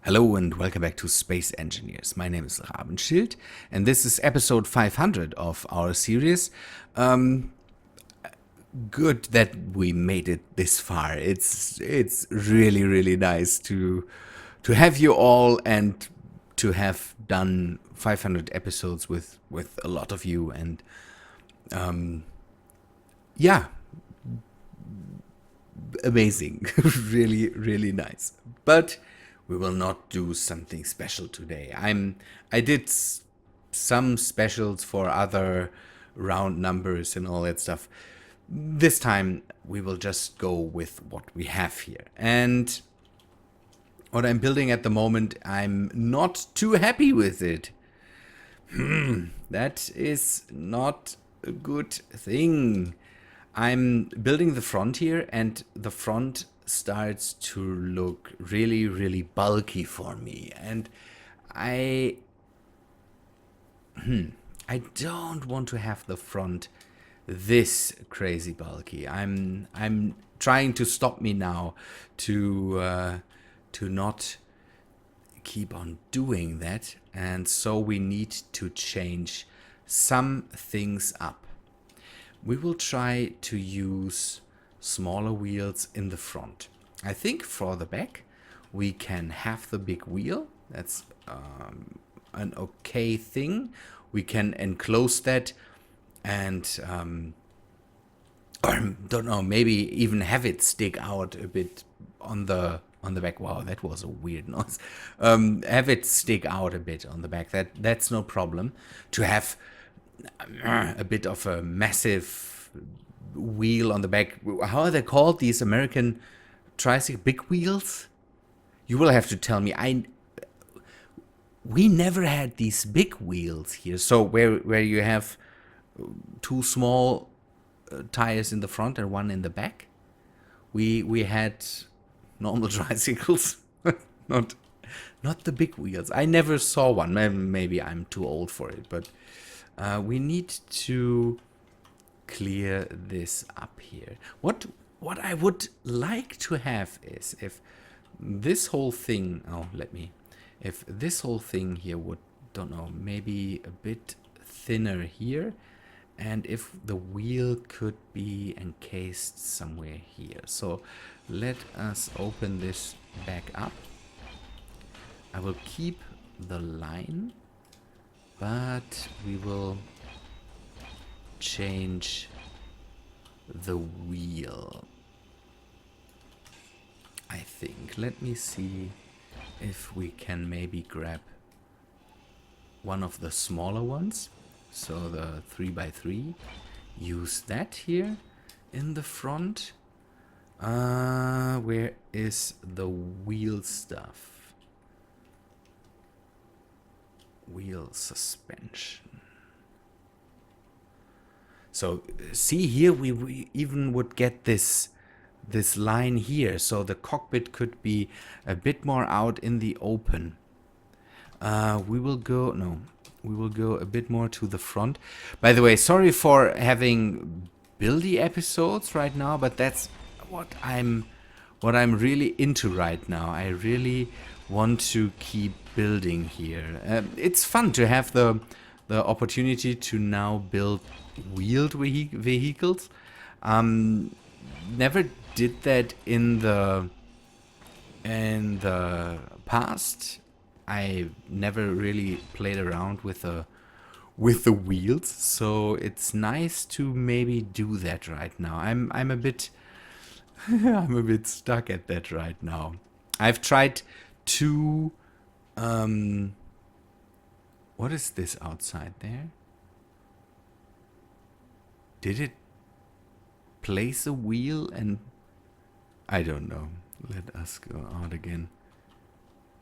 Hello and welcome back to Space Engineers. My name is Rabenschild and this is episode 500 of our series. Good that we made it this far. It's really nice to have you all and to have done 500 episodes with a lot of you, and yeah, amazing. really nice. But we will not do something special today. I did some specials for other round numbers and all that stuff. This time we will just go with what we have here. And what I'm building at the moment, I'm not too happy with it. That is not a good thing. I'm building the front here, and the front starts to look really bulky for me, and I don't want to have the front this crazy bulky. I'm trying to stop me now to not keep on doing that, and so we need to change some things up. We will try to use smaller wheels in the front. I think for the back we can have the big wheel. That's an okay thing. We can enclose that and or don't know, maybe even have it stick out a bit on the back. Wow, that was a weird noise. Have it stick out a bit on the back. That's no problem. To have a bit of a massive wheel on the back. How are they called? These American tricycle big wheels? You will have to tell me. We never had these big wheels here. So where you have two small tires in the front and one in the back. We had normal tricycles, not the big wheels. I never saw one. Maybe I'm too old for it, but we need to clear this up here. What I would like to have is if this whole thing, if this whole thing here would, don't know, maybe a bit thinner here, and if the wheel could be encased somewhere here. So let us open this back up. I will keep the line, but we will change the wheel, I think. Let me see if we can maybe grab one of the smaller ones. So the 3x3, use that here in the front. Where is the wheel stuff? Wheel suspension. So see here, we even would get this line here, so the cockpit could be a bit more out in the open. We will go a bit more to the front. By the way, sorry for having buildy episodes right now, but that's what I'm really into right now. I really want to keep building here. It's fun to have the opportunity to now build wheeled vehicles. Never did that in the past. I never really played around with the wheels, so it's nice to maybe do that right now. I'm a bit I'm a bit stuck at that right now. I've tried to what is this outside there? Did it place a wheel? And I don't know. Let us go out again.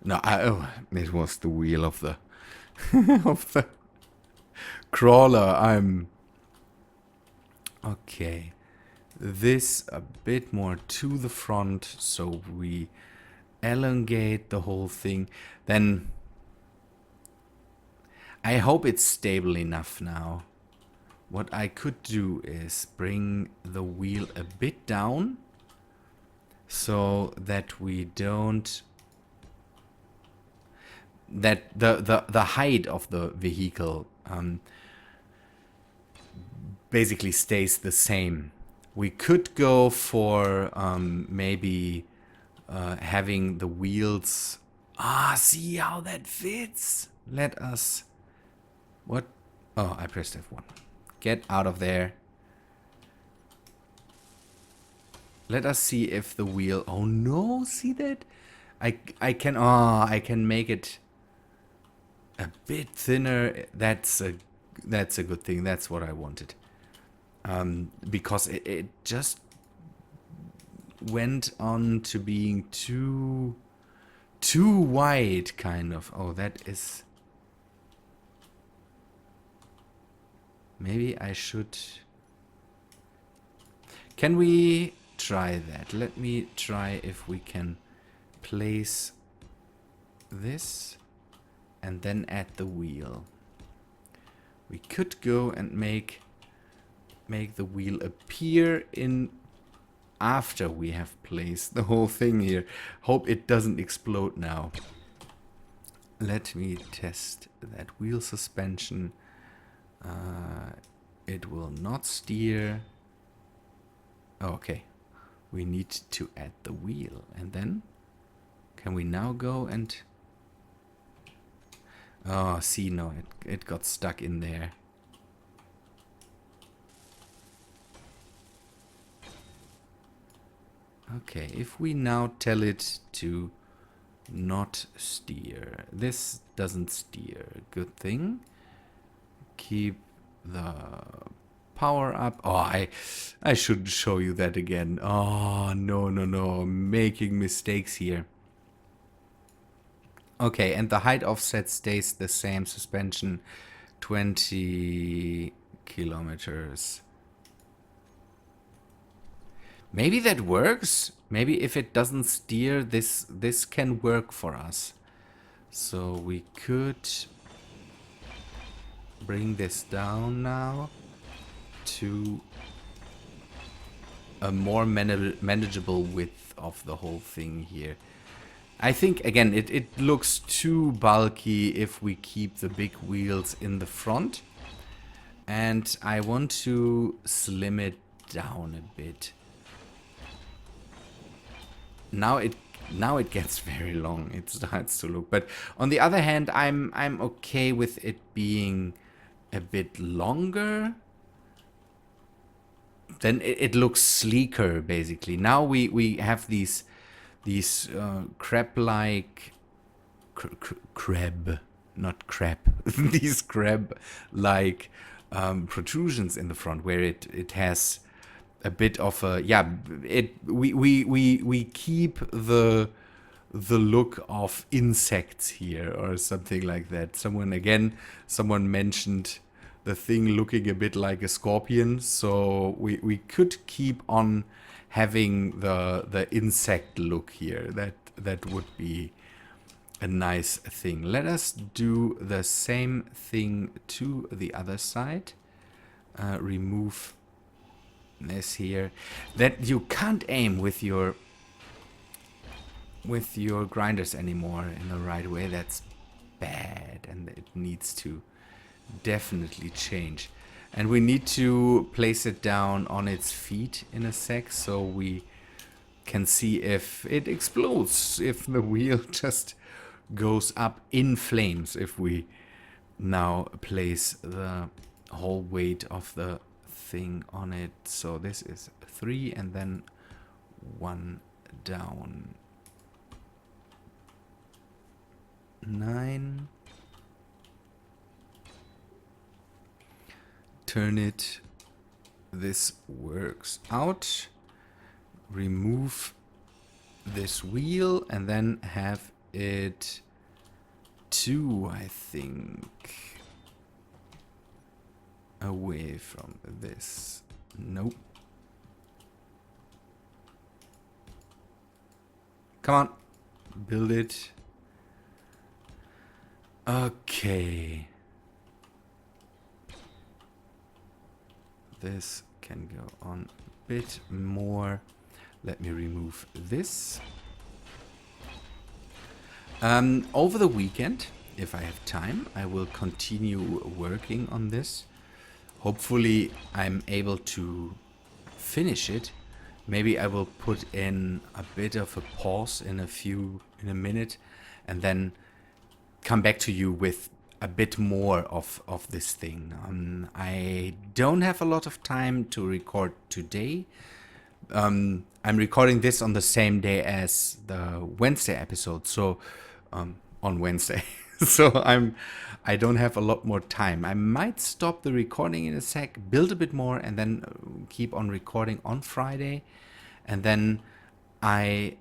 No, it was the wheel of the of the crawler. Okay. This a bit more to the front, so we elongate the whole thing. Then I hope it's stable enough now. What I could do is bring the wheel a bit down so that we don't that the height of the vehicle basically stays the same. We could go for maybe having the wheels. See how that fits. Let us. What? Oh, I pressed F1. Get out of there. Let us see if the wheel. Oh no! See that? I can. Oh, I can make it a bit thinner. That's a good thing. That's what I wanted. Because it just went on to being too wide, kind of. Oh, that is. Maybe I should. Can we try that? Let me try if we can place this and then add the wheel. We could go and make the wheel appear in after we have placed the whole thing here. Hope it doesn't explode now. Let me test that wheel suspension. It will not steer. Okay, we need to add the wheel, and then can we now go and see, no, it got stuck in there. Okay, if we now tell it to not steer, this doesn't steer. Good thing. Keep the power up. Oh, I should show you that again. Oh, no. I'm making mistakes here. Okay, and the height offset stays the same. Suspension 20 kilometers. Maybe that works. Maybe if it doesn't steer, this can work for us. So we could bring this down now to a more manageable width of the whole thing here. I think, again, it looks too bulky if we keep the big wheels in the front. And I want to slim it down a bit. Now it gets very long. It starts to look. But on the other hand, I'm okay with it being a bit longer. Then it looks sleeker, basically. Now we have these crab-like crab, not crab. These crab-like protrusions in the front, where it has a bit of a we keep the look of insects here or something like that. Someone mentioned the thing looking a bit like a scorpion, so we could keep on having the insect look here. That would be a nice thing. Let us do the same thing to the other side. Remove this here. That you can't aim with your grinders anymore in the right way. That's bad, and it needs to definitely change. And we need to place it down on its feet in a sec, so we can see if it explodes, if the wheel just goes up in flames, if we now place the whole weight of the thing on it. So this is 3 and then 1 down. 9. Turn it. This works out. Remove this wheel and then have it 2, I think, away from this. Nope. Come on. Build it. Okay. This can go on a bit more. Let me remove this. Over the weekend, if I have time, I will continue working on this. Hopefully I'm able to finish it. Maybe I will put in a bit of a pause in a minute, and then come back to you with a bit more of this thing. I don't have a lot of time to record today. I'm recording this on the same day as the Wednesday episode, so on Wednesday. So I don't have a lot more time. I might stop the recording in a sec, build a bit more, and then keep on recording on Friday. And then I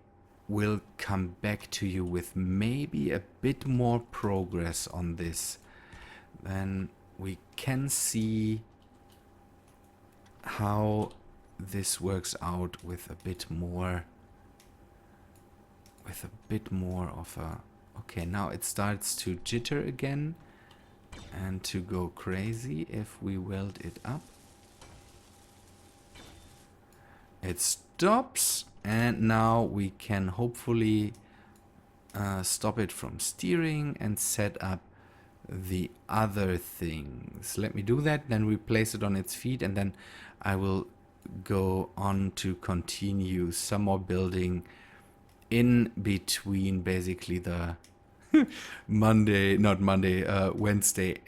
will come back to you with maybe a bit more progress on this. Then we can see how this works out with a bit more of a... Okay, now it starts to jitter again and to go crazy if we weld it up. It stops, and now we can hopefully stop it from steering and set up the other things. Let me do that, then we place it on its feet, and then I will go on to continue some more building in between basically the Wednesday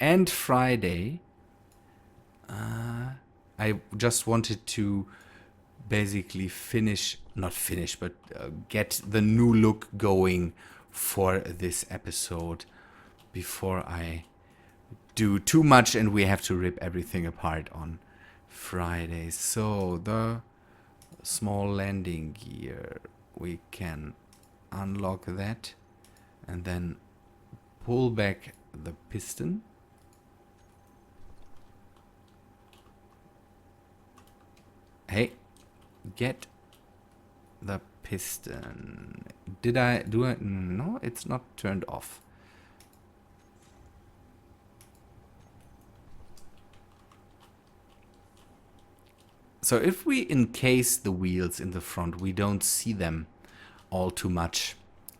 and Friday. I just wanted to basically get the new look going for this episode before I do too much and we have to rip everything apart on Friday. So the small landing gear, we can unlock that and then pull back the piston. Hey, get the piston. Did I do it? No, it's not turned off. So if we encase the wheels in the front, we don't see them all too much.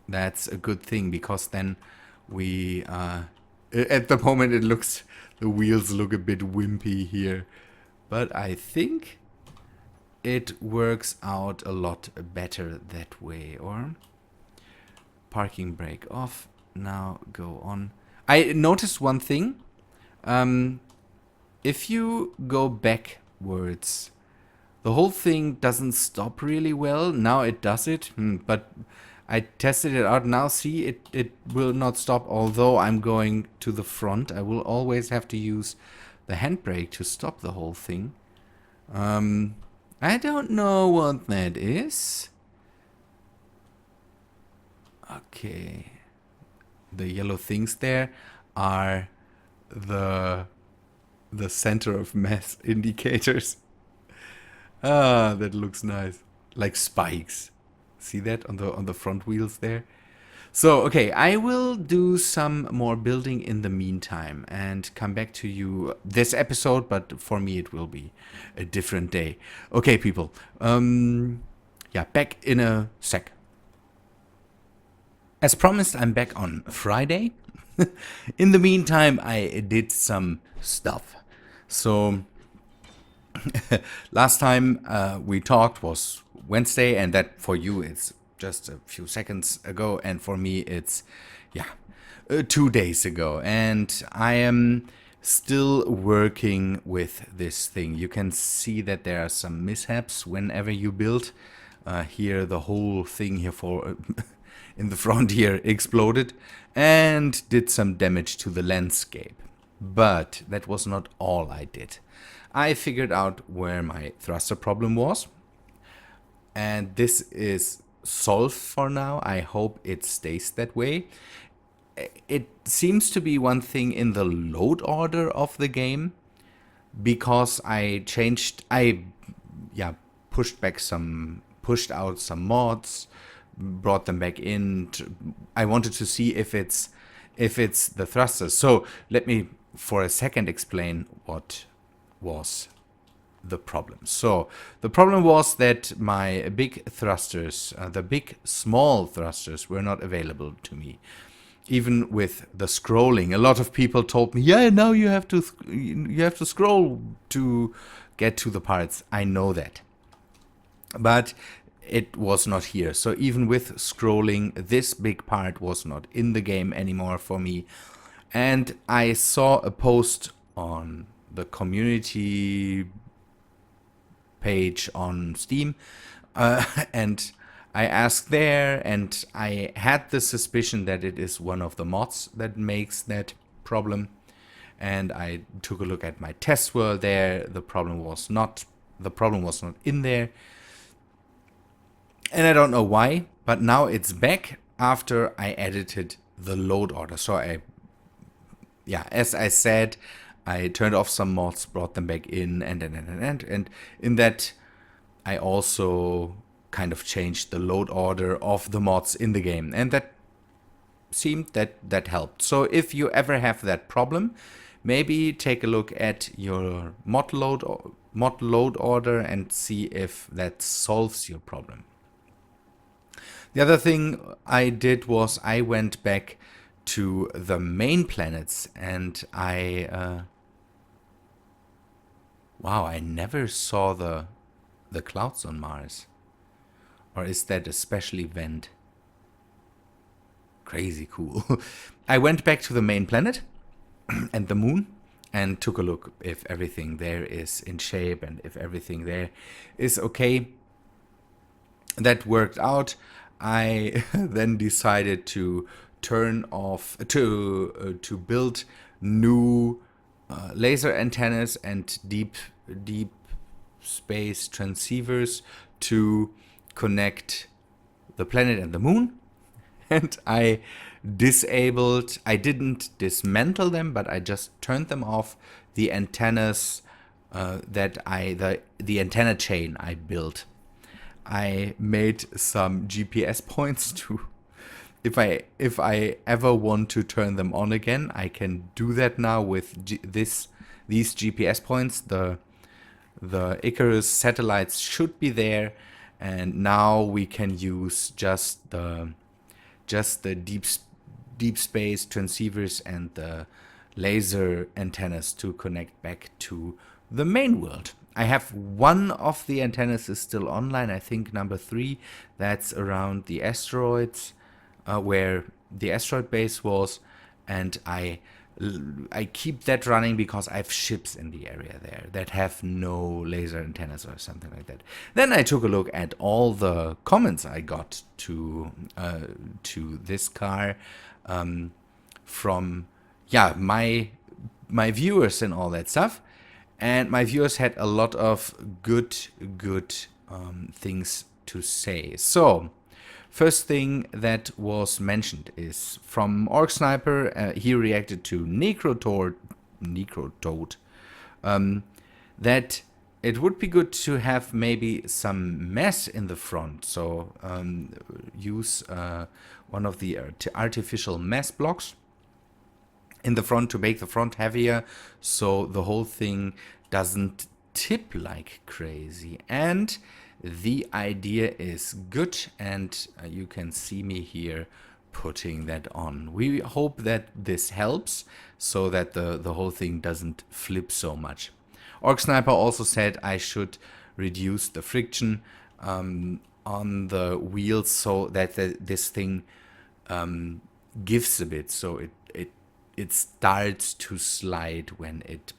That's a good thing, because then we at the moment the wheels look a bit wimpy here, but I think it works out a lot better that way. Or parking brake off. Now go on. I noticed one thing. If you go backwards, the whole thing doesn't stop really well. Now it does it, but I tested it out. Now see, it will not stop. Although I'm going to the front, I will always have to use the handbrake to stop the whole thing. I don't know what that is. Okay. The yellow things there are the center of mass indicators. Ah, that looks nice. Like spikes. See that on the front wheels there? So, okay, I will do some more building in the meantime and come back to you this episode, but for me it will be a different day. Okay, people. Yeah, back in a sec. As promised, I'm back on Friday. In the meantime, I did some stuff. So, last time we talked was Wednesday, and that for you it's just a few seconds ago, and for me it's 2 days ago, and I am still working with this thing. You can see that there are some mishaps whenever you build. Here the whole thing here for in the front here exploded and did some damage to the landscape. But that was not all I did. I figured out where my thruster problem was, and this is solved for now. I hope it stays that way. It seems to be one thing in the load order of the game, because I pushed out some mods, brought them back in. I wanted to see if it's the thrusters. So let me for a second explain what was the problem. So the problem was that my big thrusters, the big small thrusters, were not available to me. even with the scrolling. A lot of people told me, yeah, now you have to scroll to get to the parts. I know that. But it was not here. So even with scrolling, this big part was not in the game anymore for me. And I saw a post on the community page on Steam, and I asked there, and I had the suspicion that it is one of the mods that makes that problem. And I took a look at my test world there. The problem was not in there. And I don't know why, but now it's back after I edited the load order. So as I said, I turned off some mods, brought them back in, and in that I also kind of changed the load order of the mods in the game, and that seemed that helped. So if you ever have that problem, maybe take a look at your mod load order and see if that solves your problem. The other thing I did was I went back to the main planets, and wow, I never saw the clouds on Mars. Or is that a special event? Crazy cool. I went back to the main planet and the moon and took a look if everything there is in shape and if everything there is okay. That worked out. I then decided to turn off, to build new laser antennas and deep space transceivers to connect the planet and the moon. And I didn't dismantle them, but I just turned them off. The antennas the antenna chain I built. I made some GPS points to, if I ever want to turn them on again, I can do that now with these GPS points. The Icarus satellites should be there, and now we can use just the deep space transceivers and the laser antennas to connect back to the main world. I have one of the antennas is still online, I think number 3. That's around the asteroids, where the asteroid base was, and I keep that running because I have ships in the area there that have no laser antennas or something like that. Then I took a look at all the comments I got to this car from my viewers and all that stuff. And my viewers had a lot of good things to say. So, first thing that was mentioned is from Orc Sniper. He reacted to Necrotoad, that it would be good to have maybe some mass in the front. So use one of the artificial mass blocks in the front to make the front heavier, so the whole thing doesn't tip like crazy. And the idea is good, and you can see me here putting that on. We hope that this helps so that the whole thing doesn't flip so much. Orc Sniper also said I should reduce the friction on the wheels so that this thing gives a bit, so it starts to slide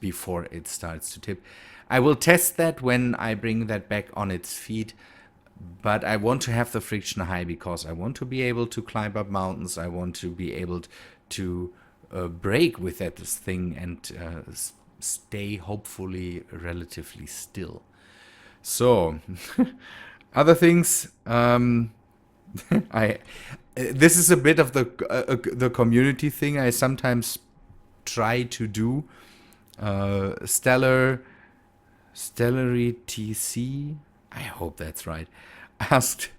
before it starts to tip. I will test that when I bring that back on its feet, but I want to have the friction high because I want to be able to climb up mountains. I want to be able to brake with that thing and stay hopefully relatively still. So, other things, this is a bit of the community thing I sometimes try to do. Stellary TC, I hope that's right, asked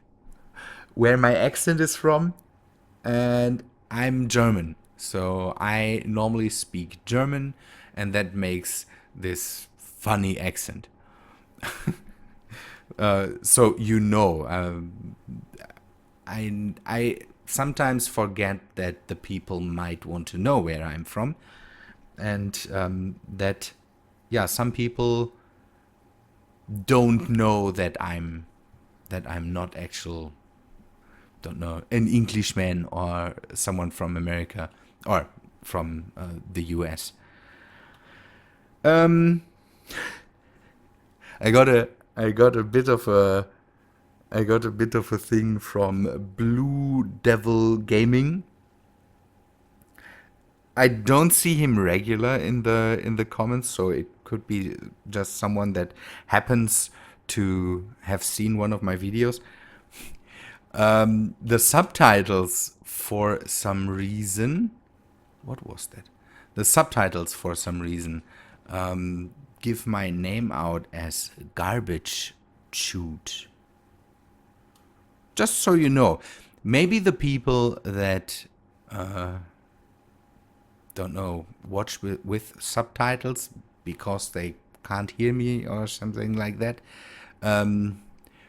where my accent is from, and I'm German, so I normally speak German, and that makes this funny accent. So I sometimes forget that the people might want to know where I'm from, and that, yeah, some people don't know that I'm not actual, don't know, an Englishman or someone from America or from the US. I got a bit of a thing from Blue Devil Gaming. I don't see him regular in the comments, so it could be just someone that happens to have seen one of my videos. The subtitles for some reason, what was that? The subtitles for some reason give my name out as Garbage Chute. Just so you know, maybe the people that don't know, watch with subtitles because they can't hear me or something like that,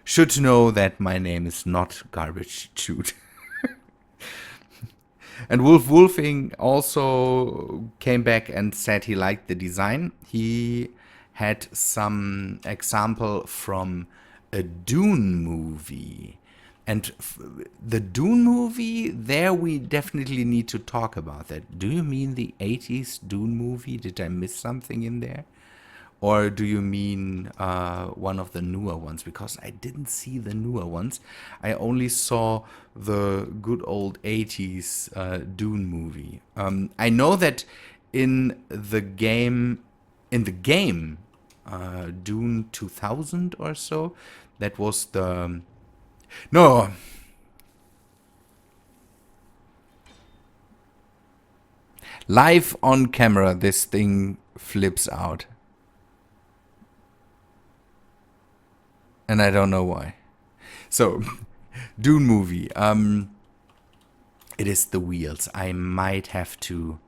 should know that my name is not Garbage Chute. And Wolfing also came back and said he liked the design. He had some example from a Dune movie. And the Dune movie, there we definitely need to talk about that. Do you mean the 80s Dune movie? Did I miss something in there? Or do you mean one of the newer ones? Because I didn't see the newer ones. I only saw the good old 80s Dune movie. I know that in the game Dune 2000 or so, that was the... No. Live on camera, this thing flips out. And I don't know why. So, Dune movie. It is the wheels. I might have to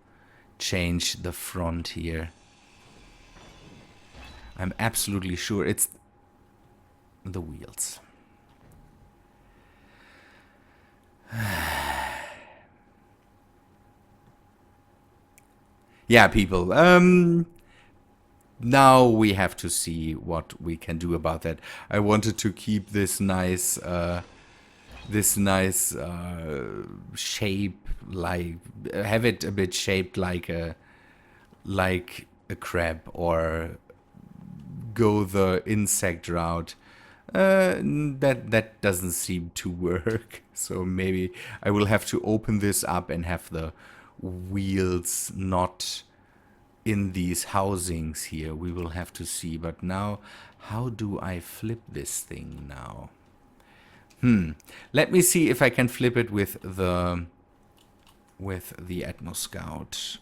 change the front here. I'm absolutely sure it's the wheels. Yeah, people. Now we have to see what we can do about that. I wanted to keep this nice shape, like have it a bit shaped like a crab, or go the insect route. That doesn't seem to work. So maybe I will have to open this up and have the wheels not in these housings here. We will have to see. But now, how do I flip this thing now? Let me see if I can flip it with the Atmoscout.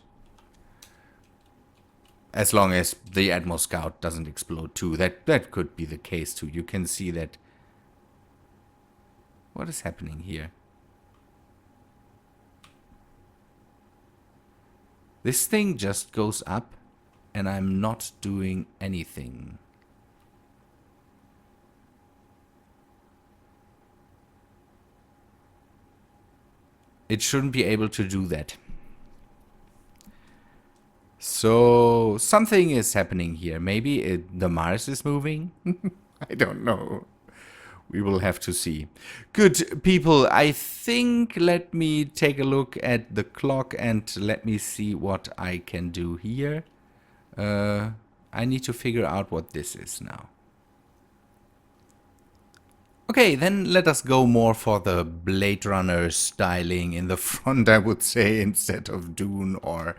As long as the Atmoscout doesn't explode too. That could be the case too. You can see that. What is happening here? This thing just goes up and I'm not doing anything. It shouldn't be able to do that. So something is happening here. Maybe the Mars is moving? I don't know. We will have to see. Good people, I think let me take a look at the clock and let me see what I can do here. I need to figure out what this is now. Okay, then let us go more for the Blade Runner styling in the front, I would say, instead of Dune or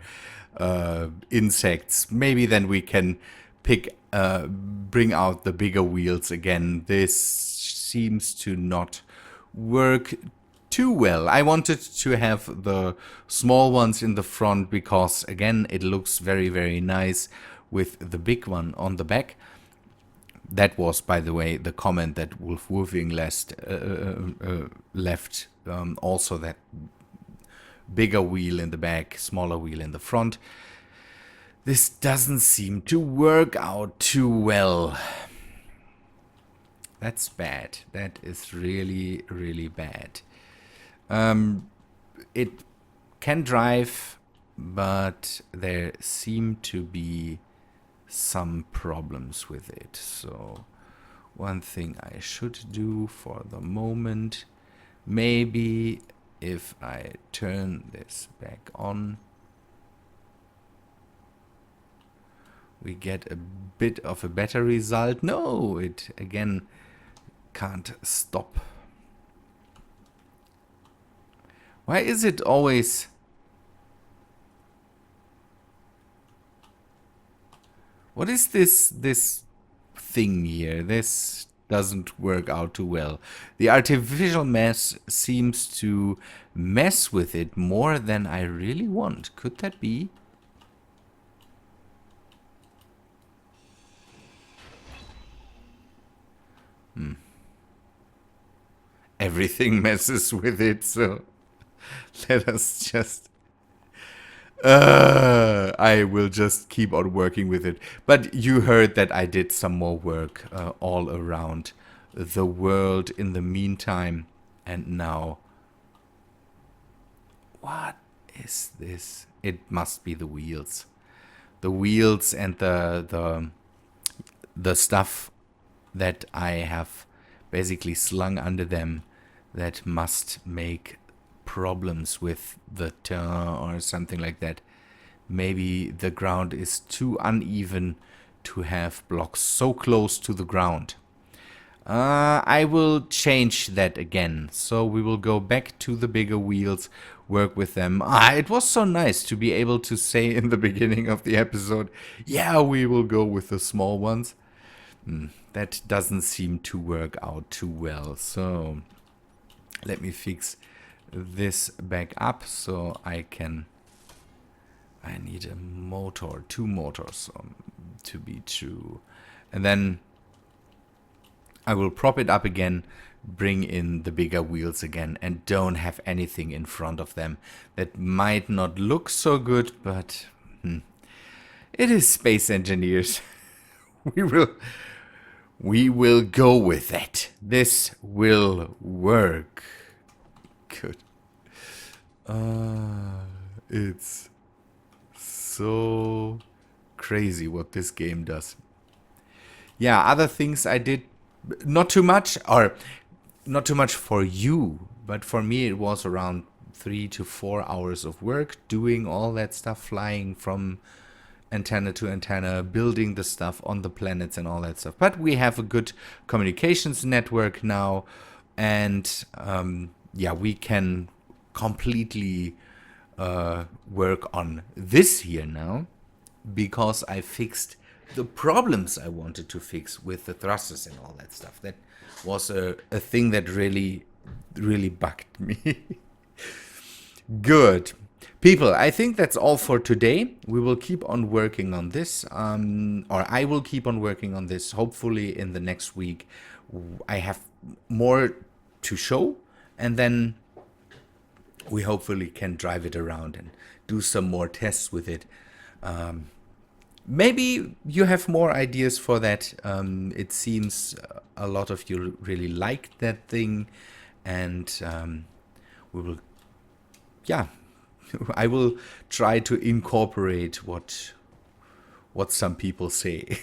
insects. Maybe then we can bring out the bigger wheels again. This seems to not work too well. I wanted to have the small ones in the front because, again, it looks very, very nice with the big one on the back. That was, by the way, the comment that Wolfing left. Also that bigger wheel in the back, smaller wheel in the front. This doesn't seem to work out too well. That's bad. That is really, really bad. It can drive, but there seem to be some problems with it. So one thing I should do for the moment, maybe if I turn this back on, we get a bit of a better result. No, it again can't stop. Why is it always... What is this thing here? This doesn't work out too well. The artificial mess seems to mess with it more than I really want. Could that be? Everything messes with it, so let us just... I will just keep on working with it. But you heard that I did some more work all around the world in the meantime. And now... What is this? It must be the wheels. The wheels and the stuff that I have basically slung under them that must make problems with the turn or something like that. Maybe the ground is too uneven to have blocks so close to the ground. I will change that again. So we will go back to the bigger wheels, work with them. It was so nice to be able to say in the beginning of the episode, yeah, we will go with the small ones. That doesn't seem to work out too well. So let me fix this back up so I can... I need a motor, 2 motors to be true. And then I will prop it up again, bring in the bigger wheels again, and don't have anything in front of them. That might not look so good, but it is Space Engineers. We will go with it. This will work. Good. It's so crazy what this game does. Yeah, other things I did, not too much, or not too much for you, but for me it was around 3 to 4 hours of work doing all that stuff, flying from antenna to antenna, building the stuff on the planets and all that stuff. But we have a good communications network now, and yeah, we can completely work on this here now, because I fixed the problems I wanted to fix with the thrusters and all that stuff. That was a thing that really bugged me. Good. People, I think that's all for today. We will keep on working on this, or I will keep on working on this. Hopefully in the next week I have more to show, and then we hopefully can drive it around and do some more tests with it. Maybe you have more ideas for that. It seems a lot of you really liked that thing, and we will, yeah, I will try to incorporate what some people say.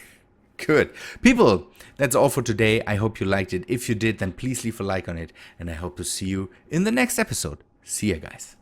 Good. People, that's all for today. I hope you liked it. If you did, then please leave a like on it, and I hope to see you in the next episode. See ya, guys.